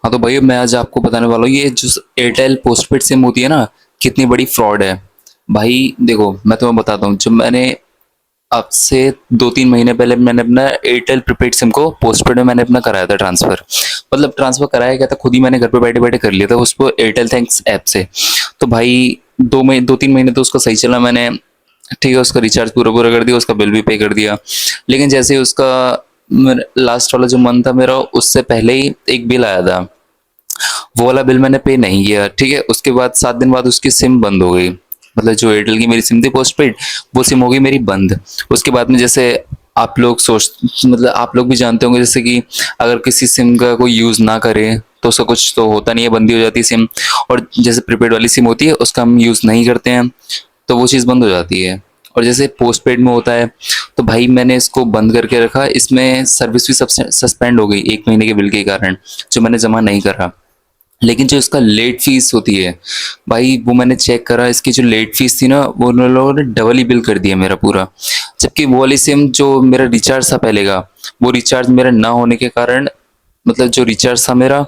हाँ तो भाई मैं आज आपको बताने वाला हूँ ये जो एयरटेल पोस्टपेड सिम होती है ना, कितनी बड़ी फ्रॉड है। भाई देखो मैं तुम्हें बताता हूँ, जब मैंने अब से 2-3 महीने पहले मैंने अपना एयरटेल प्रीपेड सिम को पोस्टपेड में मैंने अपना कराया था ट्रांसफर। मतलब ट्रांसफर कराया गया था, खुद ही मैंने घर पे बैठे बैठे कर लिया था उसको एयरटेल थैंक्स ऐप से। तो भाई 2-3 महीने तो उसका सही चला, मैंने ठीक है उसका रिचार्ज पूरा पूरा कर दिया, उसका बिल भी पे कर दिया। लेकिन जैसे ही उसका लास्ट वाला जो मंथ था मेरा, उससे पहले ही एक बिल आया था। वो वाला बिल मैंने पे नहीं किया, ठीक है। उसके बाद 7 दिन बाद उसकी सिम बंद हो गई। मतलब जो एयरटेल की मेरी सिम थी पोस्ट पेड, वो सिम हो गई मेरी बंद। उसके बाद में जैसे आप लोग सोच मतलब आप लोग भी जानते होंगे, जैसे कि अगर किसी सिम का कोई यूज़ ना करे तो उसका कुछ तो होता नहीं है, बंदी हो जाती है सिम। और जैसे प्रीपेड वाली सिम होती है उसका हम यूज़ नहीं करते हैं तो वो चीज़ बंद हो जाती है। और जैसे पोस्ट पेड में होता है, तो भाई मैंने इसको बंद करके रखा। इसमें सर्विस भी सस्पेंड हो गई 1 महीने के बिल के कारण, जो मैंने जमा नहीं करा। लेकिन जो इसका लेट फीस होती है भाई, वो मैंने चेक करा, इसकी जो लेट फीस थी ना, वो उन लोगों ने डबल ही बिल कर दिया मेरा पूरा। जबकि वो वाली सिम जो मेरा रिचार्ज था पहले का, वो रिचार्ज मेरा ना होने के कारण, मतलब जो रिचार्ज था मेरा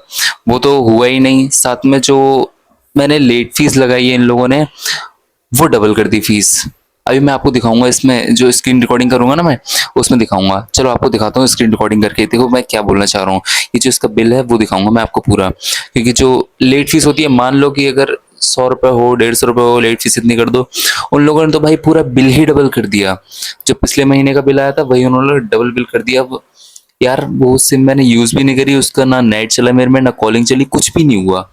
वो तो हुआ ही नहीं, साथ में जो मैंने लेट फीस लगाई है इन लोगों ने, वो डबल कर दी फीस। अभी मैं आपको दिखाऊंगा, इसमें जो स्क्रीन रिकॉर्डिंग करूंगा ना मैं, उसमें दिखाऊंगा। चलो आपको दिखाता हूँ स्क्रीन रिकॉर्डिंग करके, देखो मैं क्या बोलना चाह रहा हूँ। ये जो इसका बिल है वो दिखाऊंगा मैं आपको पूरा। क्योंकि जो लेट फीस होती है, मान लो कि अगर 100 रुपये हो, 150 रुपये हो, लेट फीस इतनी कर दो। उन लोगों ने तो भाई पूरा बिल ही डबल कर दिया। जो पिछले महीने का बिल आया था वही उन्होंने डबल बिल कर दिया। अब यार वो सिम मैंने यूज भी नहीं करी, उसका ना नेट चला मेरे में, ना कॉलिंग चली, कुछ भी नहीं हुआ।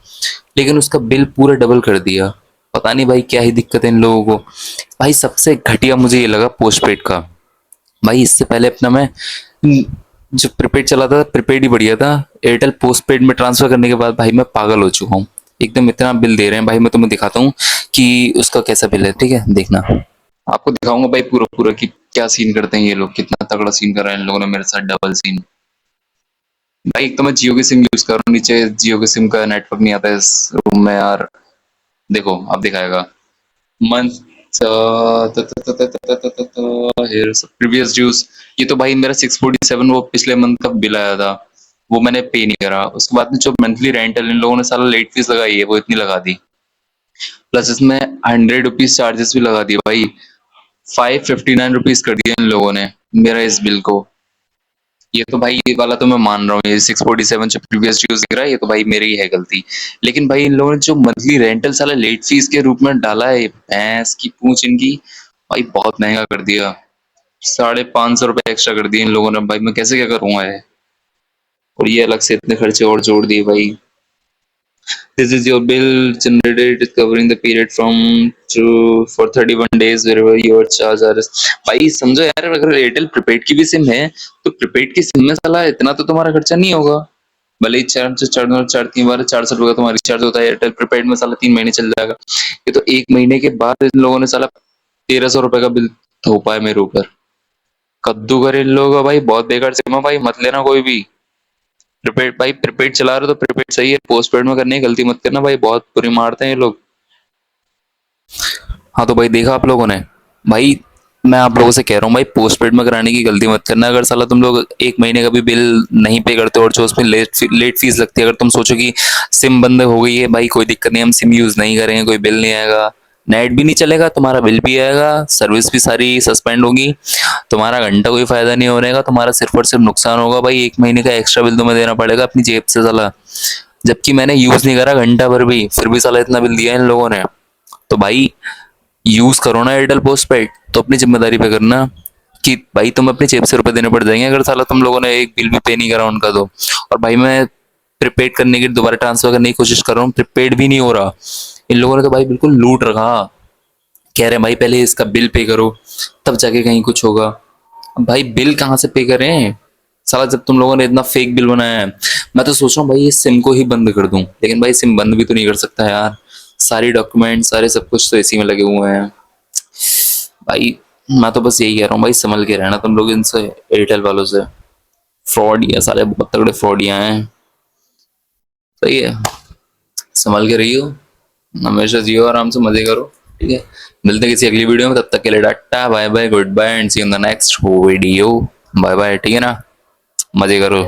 लेकिन उसका बिल पूरा डबल कर दिया। पता नहीं भाई क्या ही दिक्कत है इन लोगों को। भाई सबसे घटिया मुझे ये लगा पोस्टपेड का। भाई इससे पहले अपना मैं जो प्रीपेड चलाता था, प्रीपेड ही बढ़िया था। एयरटेल पोस्टपेड में ट्रांसफर करने के बाद भाई मैं पागल हो चुका हूँ। एकदम इतना बिल दे रहे हैं भाई, मैं तुम्हें दिखाता हूँ कि उसका कैसा बिल है, ठीक है देखना। आपको दिखाऊंगा भाई पूरा पूरा कि क्या सीन करते हैं ये लोग, कितना तगड़ा सीन कर रहे हैं इन लोगों ने मेरे साथ, डबल सीन। भाई एक तो मैं जियो की सिम यूज कर रहा हूँ, नीचे जियो की सिम का नेटवर्क नहीं आता इस रूम में यार। देखो अब दिखाएगा मंथ प्रीवियस ड्यूज। ये तो भाई मेरा 647 वो पिछले मंथ का बिल आया था, वो मैंने पे नहीं करा। उसके बाद में जो मंथली रेंटल इन लोगों ने साला लेट फीस लगाई है वो इतनी लगा दी, प्लस इसमें 100 रुपीज चार्जेस भी लगा दिए भाई। 559 रुपीज कर दिए इन लोगों ने मेरा इस बिल को। ये तो भाई ये वाला तो मैं मान रहा हूँ, ये 647 जो प्रीवियस ड्यूज गिरा है, ये तो भाई मेरी ही है गलती। लेकिन भाई इन लोगों ने जो मंथली रेंटल साला लेट फीस के रूप में डाला है, भैंस की पूंछ इनकी। भाई बहुत महंगा कर दिया, 550 रुपये एक्स्ट्रा कर दिए इन लोगों ने। भाई मैं कैसे क्या करूंगा ये। और ये अलग से इतने खर्चे और जोड़ दिए भाई। This is your bill generated covering the period from to for 31 days wherever your charge are। भाई समझो यार, अगर एयरटेल प्रीपेड की भी सिम है तो प्रीपेड की सिम में साला इतना तो तुम्हारा खर्चा नहीं होगा। भले ही चार 3 बार 400 रुपये का तुम्हारा रिचार्ज होता है, एयरटेल प्रीपेड में साला 3 महीने चल जाएगा। ये तो 1 महीने के बाद इन लोगों ने साला 1300 रुपये का बिल थोपा है मेरे ऊपर। कद्दू करे इन लोगों का भाई, बहुत बेकार सिम है भाई, मत लेना कोई भी। प्रीपेड भाई, प्रीपेड चला रहे हो तो प्रीपेड सही है, पोस्ट पेड में करने की गलती मत करना भाई, बहुत बुरी मारते हैं ये लोग। हाँ तो भाई देखा आप लोगों ने। भाई मैं आप लोगों से कह रहा हूँ भाई, पोस्ट पेड में कराने की गलती मत करना। अगर साला तुम लोग 1 महीने का भी बिल नहीं पे करते और जो उसमें लेट फीस लगती है, अगर तुम सोचो कि सिम बंद हो गई है भाई कोई दिक्कत नहीं, हम सिम यूज नहीं करेंगे, कोई बिल नहीं आएगा, नेट भी नहीं चलेगा, तुम्हारा बिल भी आएगा, सर्विस भी सारी सस्पेंड होगी, तुम्हारा घंटा कोई फायदा नहीं होने का, तुम्हारा सिर्फ और सिर्फ नुकसान होगा भाई। 1 महीने का एक्स्ट्रा बिल तुम्हें देना पड़ेगा अपनी जेब से साला। जबकि मैंने यूज नहीं करा घंटा भर भी, फिर भी साला इतना बिल दिया इन लोगों ने। तो भाई यूज करो ना एयरटेल पोस्ट पेड, तो अपनी जिम्मेदारी पे करना। कि भाई तुम अपनी जेब से रुपए देने पड़ जाएंगे अगर साला तुम लोगों ने एक बिल भी पे नहीं करा उनका तो। और भाई मैं प्रीपेड करने की दोबारा ट्रांसफर करने की कोशिश कर रहा हूँ, प्रीपेड भी नहीं हो रहा। इन लोगों ने तो भाई बिल्कुल लूट रखा। कह रहे हैं भाई पहले इसका बिल पे करो तब जाके कहीं कुछ होगा। अब भाई बिल कहाँ से पे करें साला, जब तुम लोगों ने इतना फेक बिल बनाया है। मैं तो सोच रहा हूँ भाई इस सिम को ही बंद कर दूं, लेकिन भाई सिम बंद भी तो नहीं कर सकता यार। सारी डॉक्यूमेंट सारे सब कुछ तो इसी में लगे हुए हैं भाई। मैं तो बस यही कह रहा हूँ भाई, संभल के रहना तुम लोग इनसे, एयरटेल वालों से। फ्रॉड या सारे बहुत तगड़े फ्रॉडिया हैं। सही है, संभल के रहियो, हमेशा जियो, आराम से मजे करो, ठीक है। मिलते हैं किसी अगली वीडियो में, तब तक के लिए tata bye bye good bye and see in the next video. Bye bye, ठीक है ना, मजे करो।